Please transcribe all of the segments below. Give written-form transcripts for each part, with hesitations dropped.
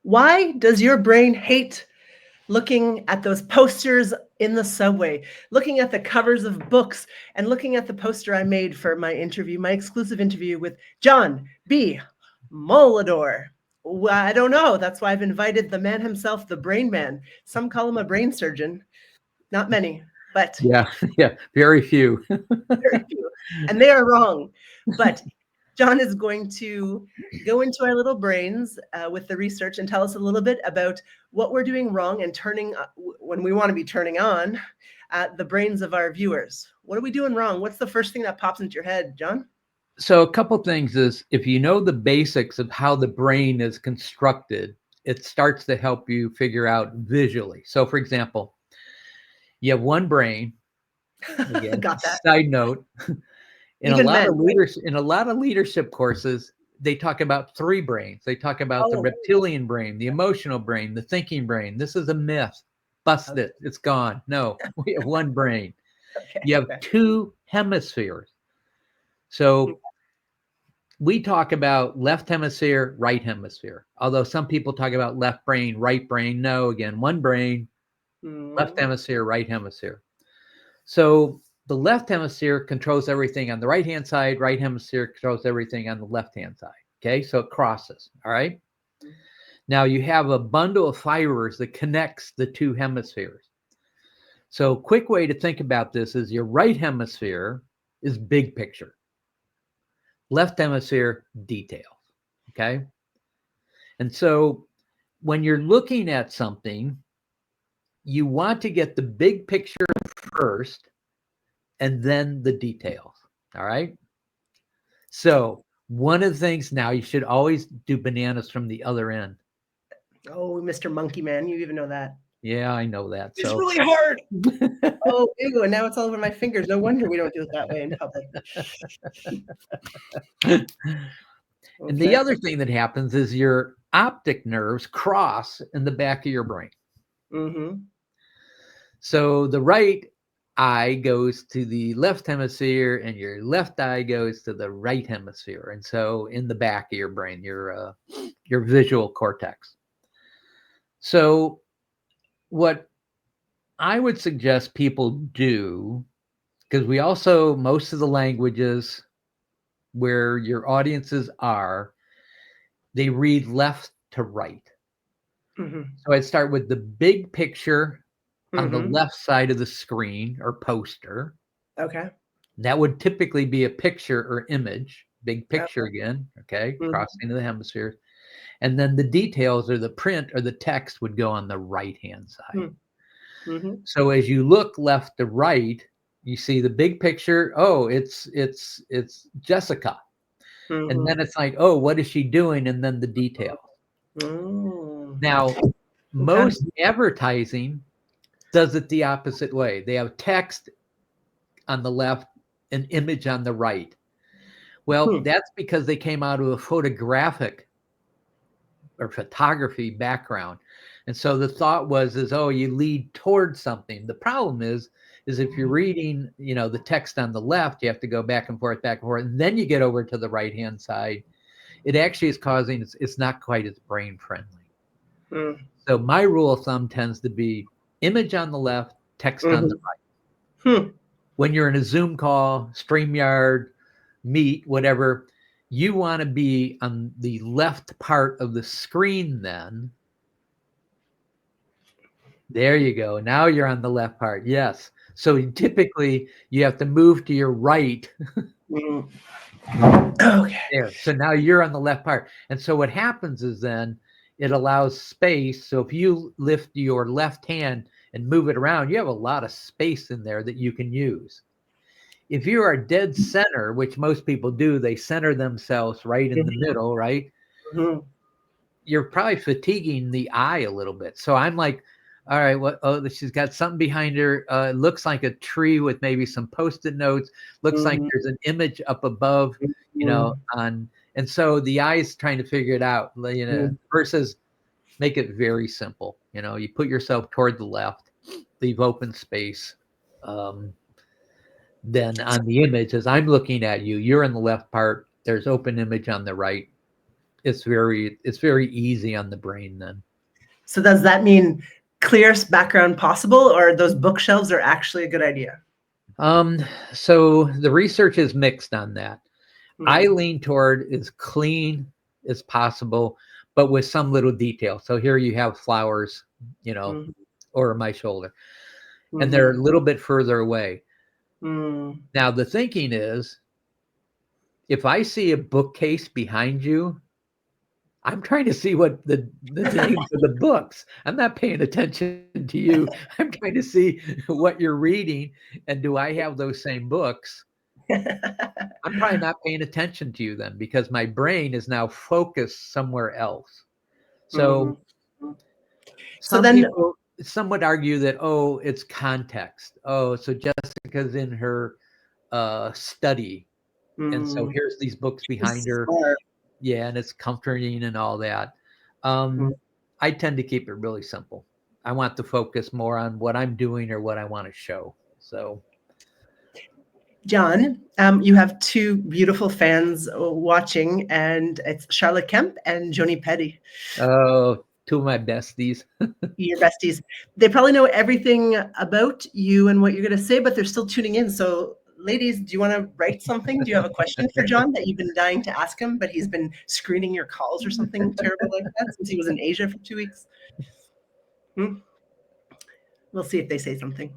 Why does your brain hate looking at those posters in the subway, looking at the covers of books, and looking at the poster I made for my interview, my exclusive interview with John B. Molador? Well, I don't know. That's why I've invited the man himself, the brain man. Some call him a brain surgeon. Not many, but Yeah, yeah, very few. very few. And they are wrong. But John is going to go into our little brains with the research and tell us a little bit about what we're doing wrong and turning, when we want to be turning on, the brains of our viewers. What are we doing wrong? What's the first thing that pops into your head, John? So a couple things is if you know the basics of how the brain is constructed, it starts to help you figure out visually. So for example, you have one brain. Again, Got that. side note, Even men, right? in a lot of leadership courses, they talk about three brains. They talk about the Oh, reptilian brain, the emotional brain, the thinking brain. This is a myth. Bust okay, it. It's gone. No, we have one brain. okay, You have okay. two hemispheres. So we talk about left hemisphere, right hemisphere. Although some people talk about left brain, right brain. No, again, one brain, left Mm, hemisphere, right hemisphere. So the left hemisphere controls everything on the right hand side, right hemisphere controls everything on the left hand side. Okay, so it crosses. All right. Now you have a bundle of fibers that connects the two hemispheres. So, quick way to think about this is your right hemisphere is big picture, left hemisphere details. Okay. And so when you're looking at something, you want to get the big picture first and then the details. All right. So one of the things now you should always do bananas from the other end. oh, Mr. Monkey Man, you even know that. Yeah, I know that. It's So really hard. Oh, ew, and now it's all over my fingers. No wonder we don't do it that way in public. and the Okay. other thing that happens is your optic nerves cross in the back of your brain. Mm-hmm. So the right eye goes to the left hemisphere and your left eye goes to the right hemisphere. And so in the back of your brain, your visual cortex. So what I would suggest people do, because we also, most of the languages where your audiences are, they read left to right. Mm-hmm. So I'd start with the big picture on the Mm-hmm. left side of the screen or poster. Okay. That would typically be a picture or image, big picture Okay. again, okay, Mm-hmm. crossing to the hemispheres. And then the details or the print or the text would go on the right hand side. Mm-hmm. So as you look left to right, you see the big picture. Oh, it's Jessica. And Mm-hmm. then it's like, oh, what is she doing? And then the details. Mm. Now, Okay. most advertising does it the opposite way. They have text on the left, an image on the right. Well, Hmm. that's because they came out of a photographic or photography background. And so the thought was is oh, you lead towards something. The problem is if you're reading, the text on the left, you have to go back and forth, and then you get over to the right hand side. It actually is causing it's not quite as brain friendly. Mm. So my rule of thumb tends to be image on the left, text on the Mm-hmm. right. Hmm. When you're in a Zoom call, StreamYard, Meet, whatever, you want to be on the left part of the screen then. There you go. Now you're on the left part. Yes. So typically you have to move to your right Mm. Okay. there. So now you're on the left part. And so what happens is then it allows space. So if you lift your left hand and move it around, you have a lot of space in there that you can use. If you are dead center, which most people do, they center themselves right in the middle, right? Mm-hmm. You're probably fatiguing the eye a little bit. So I'm like, all right, what? Oh, she's got something behind her. It looks like a tree with maybe some post-it notes. Looks like Mm-hmm. there's an image up above, Mm-hmm. and so the eye's trying to figure it out, versus make it very simple. You put yourself toward the left, leave open space. Um, then on the image, as I'm looking at you, you're in the left part. There's open image on the right. it's very easy on the brain then. So does that mean clearest background possible, or those bookshelves are actually a good idea? So the research is mixed on that. I Mm, lean toward as clean as possible, but with some little detail. So here you have flowers, mhm, over my shoulder, and they're a mhm, little bit further away. mm. Now the thinking is, if I see a bookcase behind you, I'm trying to see what the names of the books. I'm not paying attention to you. I'm trying to see what you're reading, and do I have those same books? I'm probably not paying attention to you then, because my brain is now focused somewhere else. So Mm. So some then, people, some would argue that, oh, it's context. Oh, so Jessica's in her study, and so mm, here's these books behind her. smart. Yeah, and it's comforting and all that. Mm. I tend to keep it really simple. I want to focus more on what I'm doing or what I want to show. So, John, you have two beautiful fans watching, and it's Charlotte Kemp and Joni Petty, oh, two of my besties. your besties. They probably know everything about you and what you're going to say, but they're still tuning in. So, ladies, do you want to write something? Do you have a question for John that you've been dying to ask him, but he's been screening your calls or something terrible like that since he was in Asia for 2 weeks? Hmm? We'll see if they say something.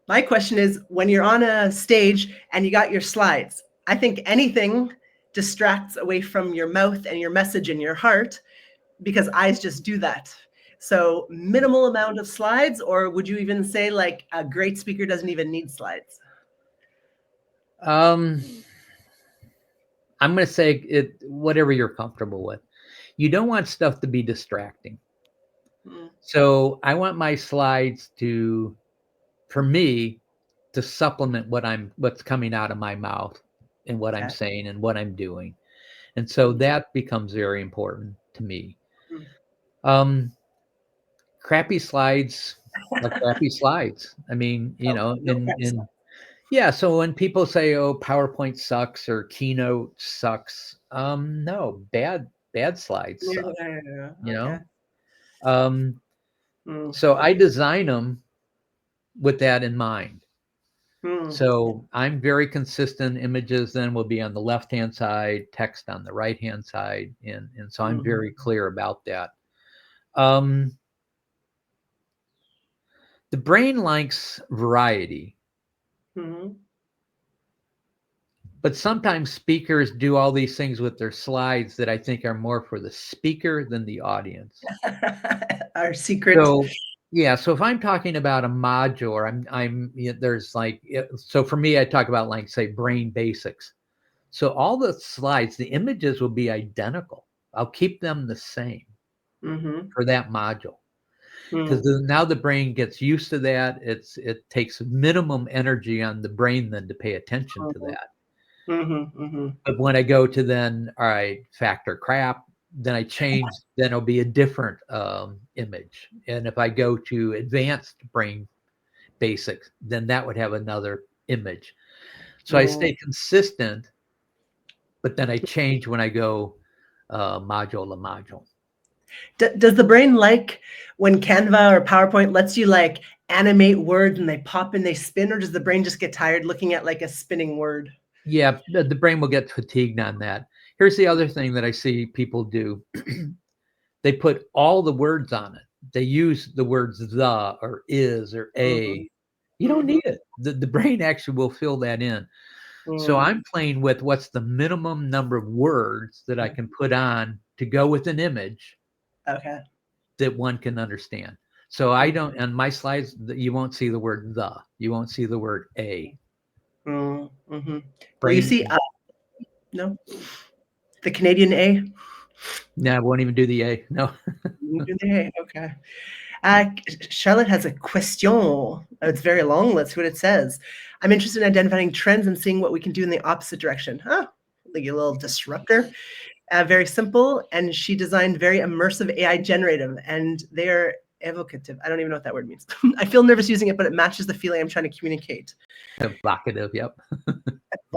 My question is, when you're on a stage and you got your slides, I think anything distracts away from your mouth and your message in your heart, because eyes just do that. So minimal amount of slides, or would you even say like a great speaker doesn't even need slides? um, I'm going to say it, whatever you're comfortable with. You don't want stuff to be distracting. Mm, So I want my slides to, for me, to supplement what's coming out of my mouth and what I'm okay. saying and what I'm doing. And so that becomes very important to me. Mm. Um, Crappy slides are crappy slides. I mean, Oh, no crap in yeah, so when people say, "Oh, PowerPoint sucks" or Keynote sucks, no, bad slides suck, stuff. you Okay. know? Um, Mm, so I design them with that in mind. mm, So I'm very consistent. Images then will be on the left-hand side, text on the right-hand side, and so I'm mhm, very clear about that. Um, the brain likes variety, mhm. but sometimes speakers do all these things with their slides that I think are more for the speaker than the audience. Our secret. So yeah, so if I'm talking about a module, there's like, so for me, I talk about, like, say, brain basics. So all the slides, the images will be identical. I'll keep them the same Mhm, for that module, because mm, now the brain gets used to that. It takes minimum energy on the brain then to pay attention to mhm, that. mhm, mhm. But when I go to then, all right, fact or crap, then I change, then it'll be a different image. And if I go to advanced brain basics, then that would have another image. So I Mm. stay consistent, but then I change when I go module to module. Does the brain like when Canva or PowerPoint lets you like animate words and they pop and they spin, or does the brain just get tired looking at like a spinning word? Yeah, the brain will get fatigued on that. Here's the other thing that I see people do. They put all the words on it. They use the words the or is or Mhm, a. You don't mhm, need it. The brain actually will fill that in. So mm, I'm playing with what's the minimum number of words that I mm. can put on to go with an image Okay. that one can understand. So I Mm, don't, on my slides, you won't see the word the, you won't see the word a. mhm. Will you Brain, see no? The Canadian A? no, I won't even do the a. No. You do the A, okay. Uh, Charlotte has a question. It's very long. Let's see what it says. I'm interested in identifying trends and seeing what we can do in the opposite direction. Huh? Like a little disruptor. Very simple, and she designed very immersive AI generative, and they are evocative. I don't even know what that word means. I feel nervous using it, but it matches the feeling I'm trying to communicate. Evocative, yep.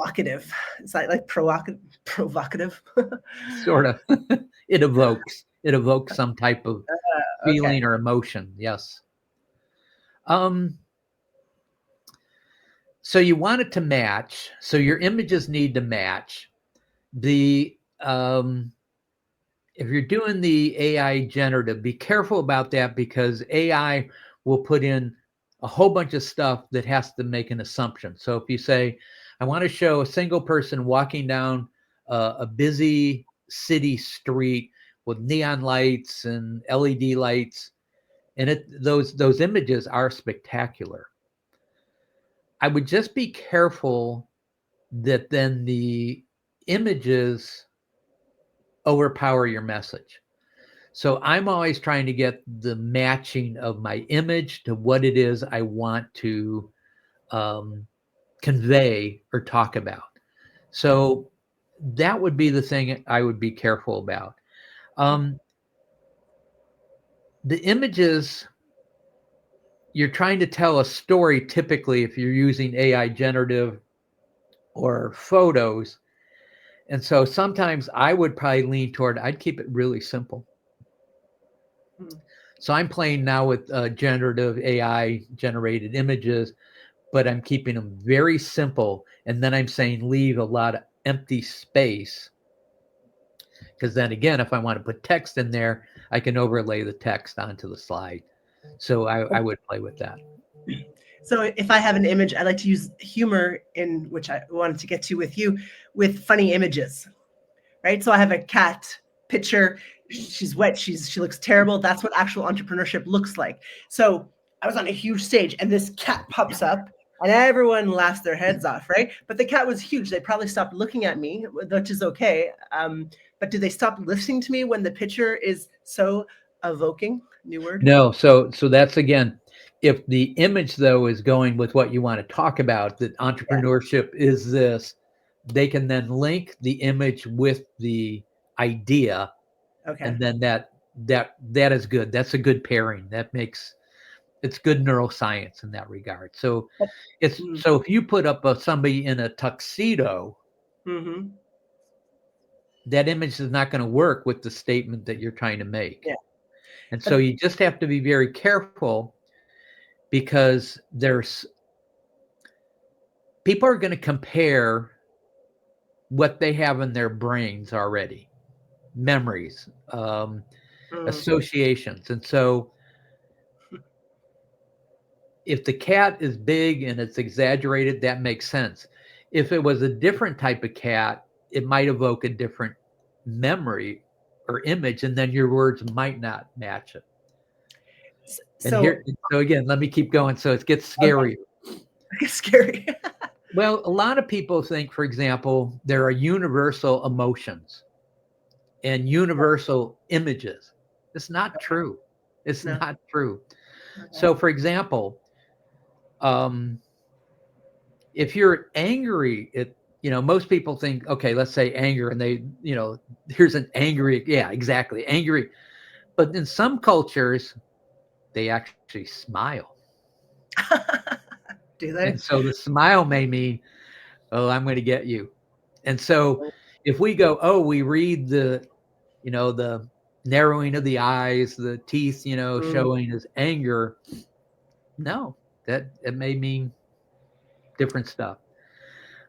provocative. Is that like provocative? Sort of. It evokes some type of feeling Okay. or emotion. Yes. Um, so you want it to match. So your images need to match. The if you're doing the AI generative, be careful about that because AI will put in a whole bunch of stuff that has to make an assumption. So if you say, I want to show a single person walking down a busy city street with neon lights and LED lights, and those images are spectacular. I would just be careful that then the images overpower your message. So I'm always trying to get the matching of my image to what it is I want to convey or talk about. So that would be the thing I would be careful about. The images, you're trying to tell a story typically if you're using AI generative or photos. And so sometimes I would probably lean toward, I'd keep it really simple. So I'm playing now with generative AI generated images, but I'm keeping them very simple. And then I'm saying leave a lot of empty space. Because then again, if I want to put text in there, I can overlay the text onto the slide. So I would play with that. So if I have an image, I like to use humor in which I wanted to get to with you with funny images, right? So I have a cat picture. She's wet. She looks terrible. That's what actual entrepreneurship looks like. So I was on a huge stage and this cat pops up and everyone laughs their heads off, right? But the cat was huge. They probably stopped looking at me, which is okay. But do they stop listening to me when the picture is so evoking? New word? No, so that's again, if the image though is going with what you want to talk about, that entrepreneurship is this, they can then link the image with the idea, Okay. and then that is good. That's a good pairing. It's good neuroscience in that regard. So so if you put up somebody in a tuxedo, that image is not going to work with the statement that you're trying to make. Yeah. And so you just have to be very careful because people are going to compare what they have in their brains already, memories, associations. And so if the cat is big and it's exaggerated, that makes sense. If it was a different type of cat, it might evoke a different memory or image, and then your words might not match it. So again, let me keep going. So it gets scary. Okay. It's scary. Well, a lot of people think, for example, there are universal emotions and universal images. It's not true. It's not true. Okay. So, for example, if you're angry, most people think, okay, let's say anger, and they, here's an angry, yeah, exactly, angry. But in some cultures, they actually smile. Do they? And so the smile may mean, oh, I'm going to get you. And so if we go, oh, we read the narrowing of the eyes, the teeth, showing as anger. No, it may mean different stuff.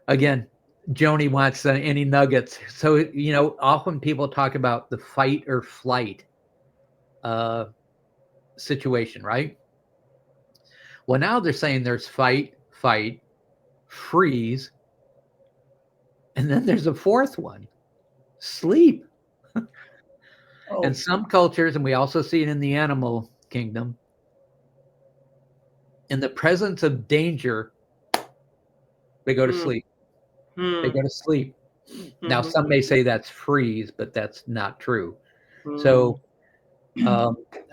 Again, Joni wants any nuggets. So, often people talk about the fight or flight situation, right? Well, now they're saying there's fight, freeze, and then there's a fourth one, sleep. In some cultures, and we also see it in the animal kingdom, in the presence of danger, they go to sleep. They go to sleep. Now, some may say that's freeze, but that's not true. So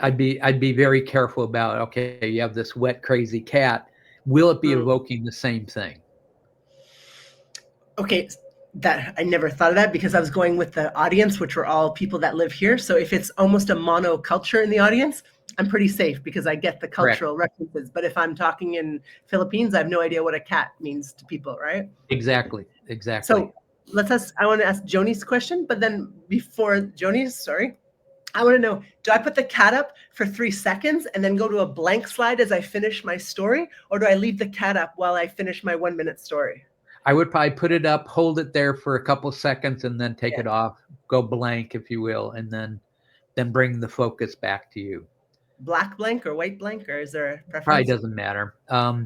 I'd be very careful about, okay, you have this wet, crazy cat. Will it be evoking the same thing? Okay, that I never thought of that because I was going with the audience, which were all people that live here. So if it's almost a monoculture in the audience, I'm pretty safe because I get the cultural references. But if I'm talking in Philippines, I have no idea what a cat means to people, right? Exactly. So I want to ask Joni's question, but then before Joni's, sorry, I want to know, do I put the cat up for 3 seconds and then go to a blank slide as I finish my story? Or do I leave the cat up while I finish my 1 minute story? I would probably put it up, hold it there for a couple seconds, and then take it off, go blank, if you will, and then bring the focus back to you. Black blank or white blank, or is there a preference? Probably doesn't matter. Okay.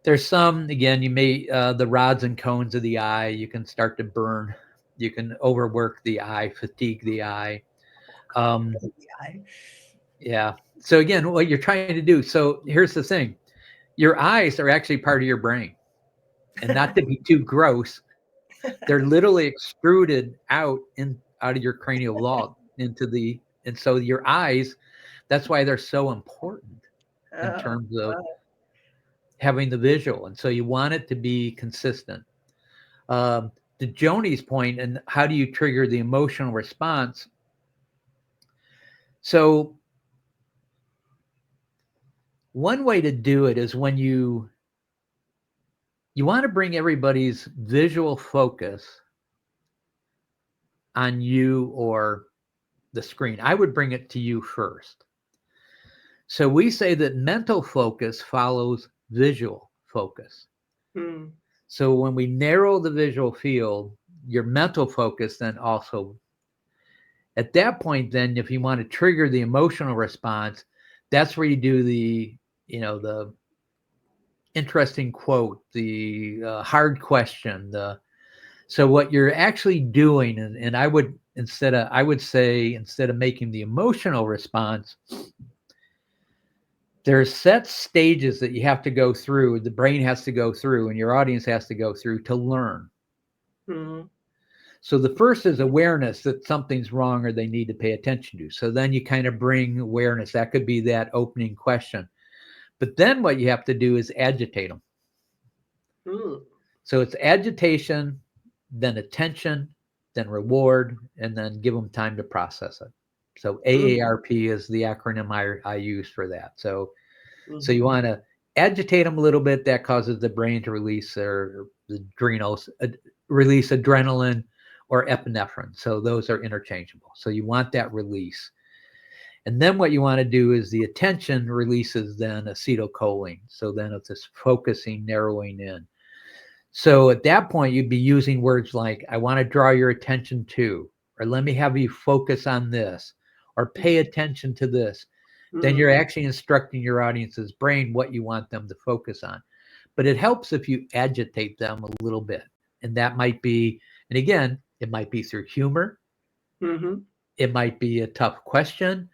There's some, again, you may, the rods and cones of the eye, you can start to burn. You can overwork the eye, fatigue the eye. Yeah. So again, what you're trying to do. So here's the thing. Your eyes are actually part of your brain. And not to be too gross, they're literally extruded out of your cranial log and so your eyes, that's why they're so important in terms of having the visual. And so you want it to be consistent. To Joni's point, and how do you trigger the emotional response? So one way to do it is when you want to bring everybody's visual focus on you or the screen. I would bring it to you first. So we say that mental focus follows visual focus. So when we narrow the visual field, your mental focus then also, at that point, then if you want to trigger the emotional response, that's where you do the interesting quote, the hard question. So what you're actually doing, and I would say instead of making the emotional response, there's set stages that you have to go through, the brain has to go through, and your audience has to go through to learn. So the first is awareness that something's wrong or they need to pay attention to. So then you kind of bring awareness. That could be that opening question. But then what you have to do is agitate them. So it's agitation, then attention, then reward, and then give them time to process it. So AARP is the acronym I use for that. So you want to agitate them a little bit. That causes the brain to release the adrenals, release adrenaline or epinephrine. So those are interchangeable. So you want that release. And then what you want to do is the attention releases then acetylcholine. So then it's this focusing, narrowing in. So at that point, you'd be using words like, I want to draw your attention to, or let me have you focus on this, or pay attention to this. Then you're actually instructing your audience's brain what you want them to focus on. But it helps if you agitate them a little bit. And that might be, and again, it might be through humor. It might be a tough question.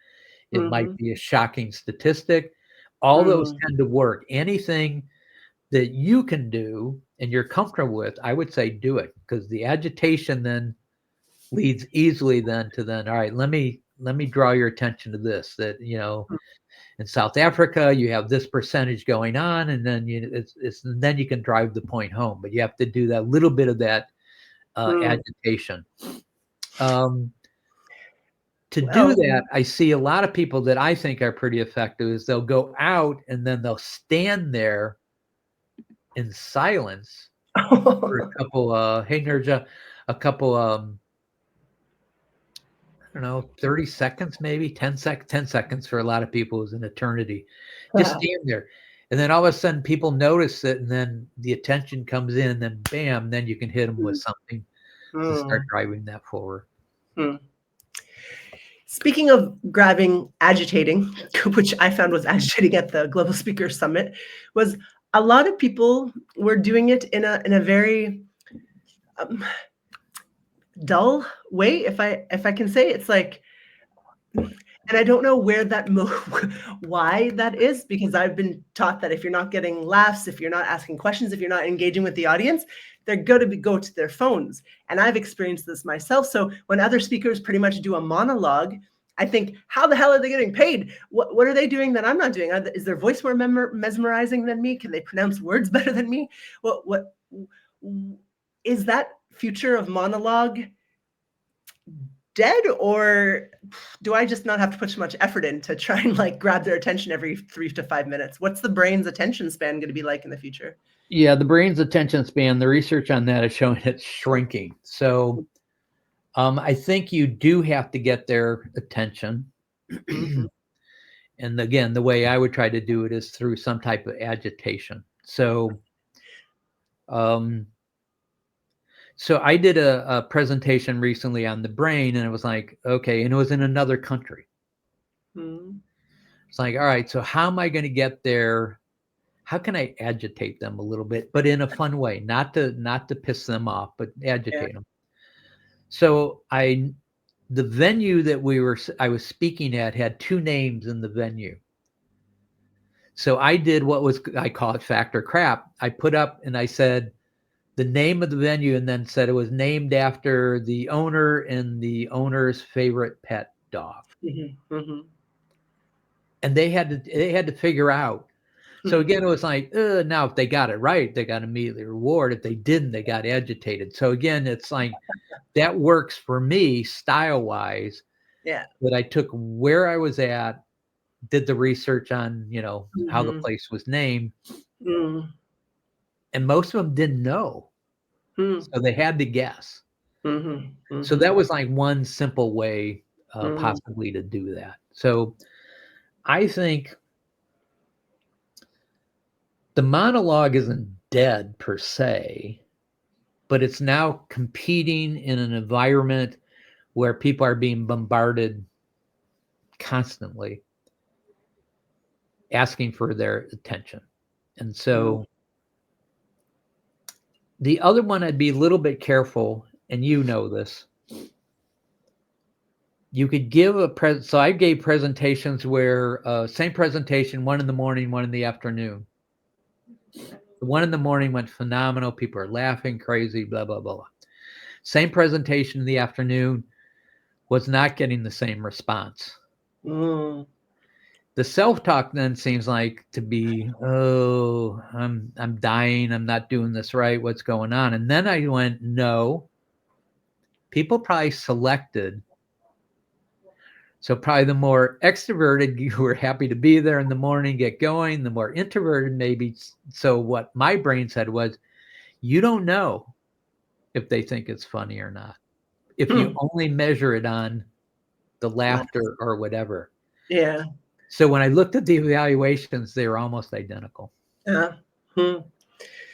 It might be a shocking statistic. All those tend to work. Anything that you can do and you're comfortable with, I would say do it, because the agitation then leads easily then to all right, let me draw your attention to this, that, in South Africa, you have this percentage going on, and then then you can drive the point home, but you have to do that little bit of that agitation. To do that, I see a lot of people that I think are pretty effective is they'll go out and then they'll stand there in silence for a couple, hey Nirja, a couple, I don't know, 30 seconds, maybe 10 seconds for a lot of people is an eternity. Just stand there. And then all of a sudden people notice it, and then the attention comes in, then bam, then you can hit them with something to start driving that forward. Speaking of agitating, which I found was agitating at the Global Speakers Summit, was a lot of people were doing it in a very dull way, if I can say. It's like, and I don't know where why that is, because I've been taught that if you're not getting laughs, if you're not asking questions, if you're not engaging with the audience, they're going to go to their phones. And I've experienced this myself. So when other speakers pretty much do a monologue, I think, how the hell are they getting paid? What are they doing that I'm not doing? Is their voice more mesmerizing than me? Can they pronounce words better than me? What is that future of monologue dead, or do I just not have to put too much effort in to try and like grab their attention every 3 to 5 minutes? What's the brain's attention span going to be like in the future? Yeah, the brain's attention span, the research on that is showing it's shrinking. So I think you do have to get their attention. Mhm. And again, the way I would try to do it is through some type of agitation. So I did a presentation recently on the brain, and it was like, okay, and it was in another country. Mhm. It's like, all right, so how am I going to get there? How can I agitate them a little bit, but in a fun way, not to piss them off, but agitate them. So the venue that I was speaking at had two names in the venue. So I did I call it factor crap. I put up and I said the name of the venue, and then said it was named after the owner and the owner's favorite pet dog. Mhm. Mhm. And they had to figure out. So again, it was like, now if they got it right, they got immediately reward. If they didn't, they got agitated. So again, it's like that works for me style wise. Yeah. That I took where I was at, did the research on, how the Mhm. place was named, Mhm. and most of them didn't know. Mhm. So they had to guess. Mhm. So Mhm. that was like one simple way Mhm. possibly to do that. So I think the monologue isn't dead per se, but it's now competing in an environment where people are being bombarded constantly, asking for their attention. And so the other one, I'd be a little bit careful, and you know this. You could give so I gave presentations where same presentation, one in the morning, one in the afternoon. The one in the morning went phenomenal. People are laughing crazy, blah, blah, blah, blah. Same presentation in the afternoon was not getting the same response. Mhm. The self-talk then seems like to be, oh, I'm dying. I'm not doing this right. What's going on? And then I went, no. People probably selected. So probably the more extroverted, you were happy to be there in the morning, get going. The more introverted, maybe. So what my brain said was, you don't know if they think it's funny or not, if you only measure it on the laughter or whatever. Yeah. So when I looked at the evaluations, they were almost identical. Yeah.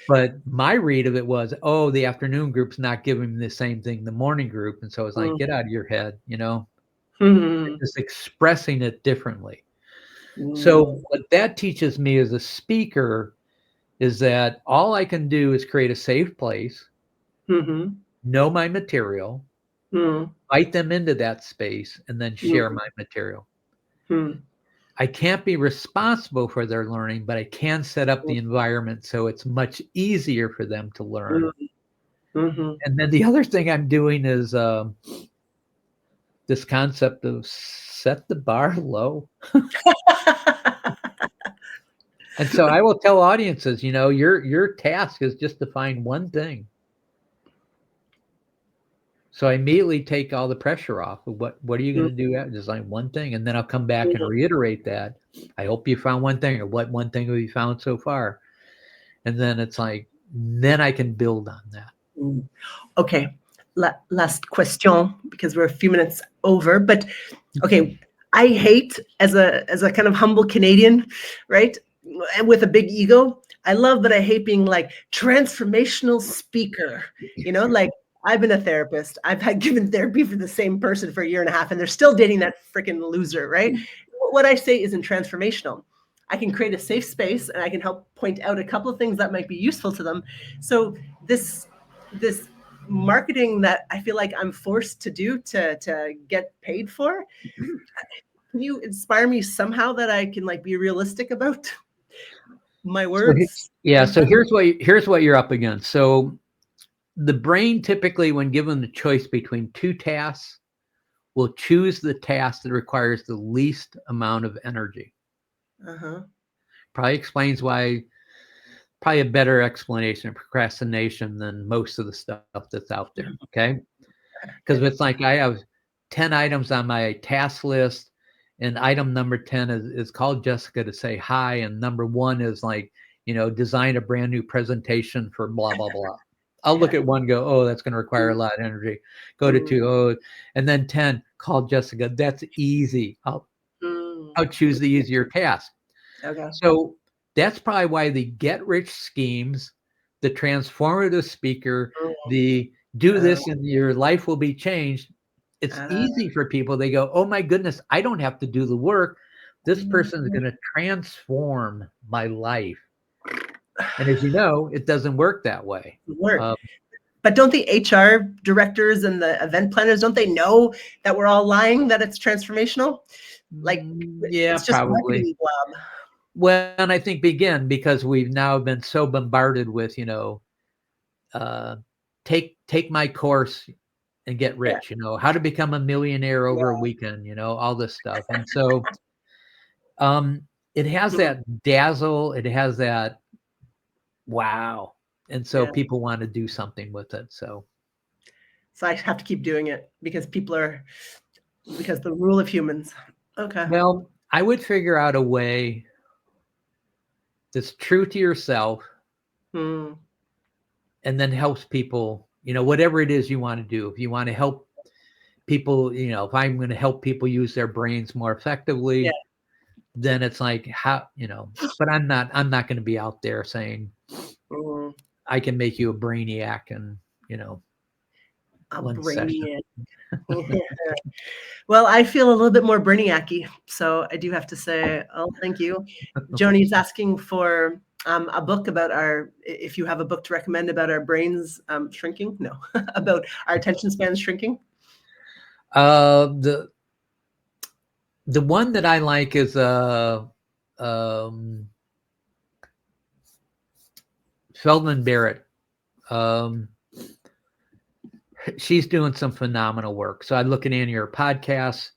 But my read of it was, oh, the afternoon group's not giving me the same thing the morning group. And so it's like, get out of your head, just expressing it differently. So what that teaches me as a speaker is that all I can do is create a safe place, know my material, invite them into that space, and then share my material. I can't be responsible for their learning, but I can set up the environment so it's much easier for them to learn. And then the other thing I'm doing is this concept of set the bar low. And so I will tell audiences, your task is just to find one thing. So I immediately take all the pressure off of what are you going to do? Design one thing, and then I'll come back and reiterate that. I hope you found one thing, or what one thing have you found so far? And then it's like, then I can build on that. Okay. Last question, because we're a few minutes over, but okay. I hate, as a kind of humble Canadian, right? And with a big ego, I love, but I hate being like transformational speaker, like I've been a therapist. I've had given therapy for the same person for a year and a half, and they're still dating that freaking loser, right? What I say isn't transformational. I can create a safe space, and I can help point out a couple of things that might be useful to them. So this marketing that I feel like I'm forced to do to get paid for, can you inspire me somehow that I can like be realistic about my words? So here's what you're up against. So the brain typically, when given the choice between two tasks, will choose the task that requires the least amount of energy. Probably explains why, probably a better explanation of procrastination than most of the stuff that's out there. Okay. Because it's like, I have 10 items on my task list, and item number 10 is called Jessica to say hi, and number 1 is like, design a brand new presentation for blah blah blah. I'll look at 1, go, oh, that's going to require a lot of energy. Go to 2, oh, and then 10, call Jessica. That's easy. I'll choose the easier task. Okay. So that's probably why the get rich schemes, the transformative speaker, the do this and your life will be changed. It's easy for people. They go, oh my goodness, I don't have to do the work. This person is going to transform my life. And as you know, it doesn't work that way. But don't the HR directors and the event planners, don't they know that we're all lying, that it's transformational? Like, yeah, it's just probably. Well, and I think because we've now been so bombarded with, take my course and get rich, how to become a millionaire over a weekend, all this stuff. And so it has that dazzle, it has that wow. And so people want to do something with it. So I have to keep doing it because because the rule of humans. Okay. Well, I would figure out a way that's true to yourself and then helps people, whatever it is you want to do. If you want to help people, if I'm going to help people use their brains more effectively, then it's like, how, but I'm not going to be out there saying I can make you a brainiac and, a 1 session. Well, I feel a little bit more brainiac-y, so I do have to say, oh, thank you. Joni's asking for a book about if you have a book to recommend about our brains shrinking. No, about our attention spans shrinking. The one that I like is Feldman Barrett. She's doing some phenomenal work. So I look at any of her podcasts.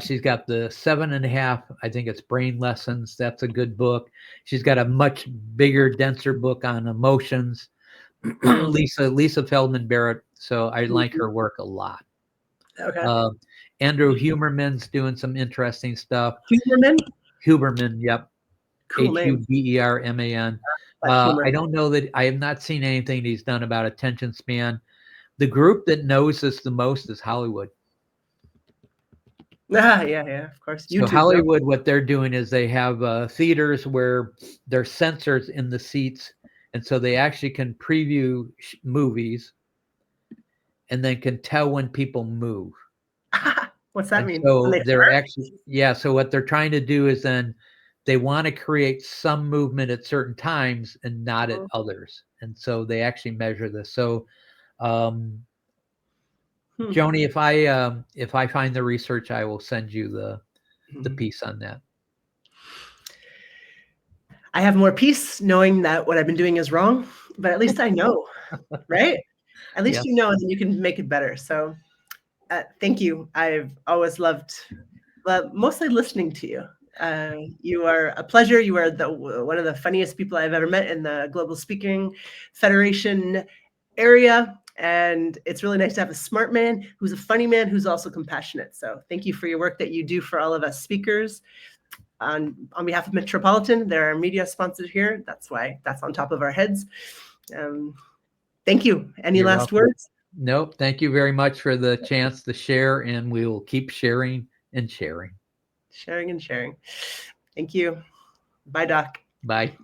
She's got the 7.5, I think it's Brain Lessons. That's a good book. She's got a much bigger, denser book on emotions. Lisa Feldman Barrett. So I like her work a lot. Okay. Andrew Huberman's doing some interesting stuff. Huberman, yep. Cool name. Huberman. I don't know that I have not seen anything he's done about attention span. The group that knows this the most is Hollywood. Yeah, of course. So Hollywood, what they're doing is they have theaters where there's sensors in the seats, and so they actually can preview movies, and then can tell when people move. What's that mean? So they're actually, so what they're trying to do is then they want to create some movement at certain times and not at others, and so they actually measure this. So Joni, if I find the research, I will send you the piece on that. I have more peace knowing that what I've been doing is wrong, but at least I know, right? At least you know, and then you can make it better. So thank you. I've always loved mostly listening to you. You are a pleasure. You are one of the funniest people I've ever met in the Global Speaking Federation area. And it's really nice to have a smart man who's a funny man who's also compassionate. So thank you for your work that you do for all of us speakers. On behalf of Metropolitan, they're our media sponsor here. That's why that's on top of our heads. Thank you. Any last words? Nope. Thank you very much for the chance to share, and we will keep sharing and sharing. Sharing and sharing. Thank you. Bye, Doc. Bye.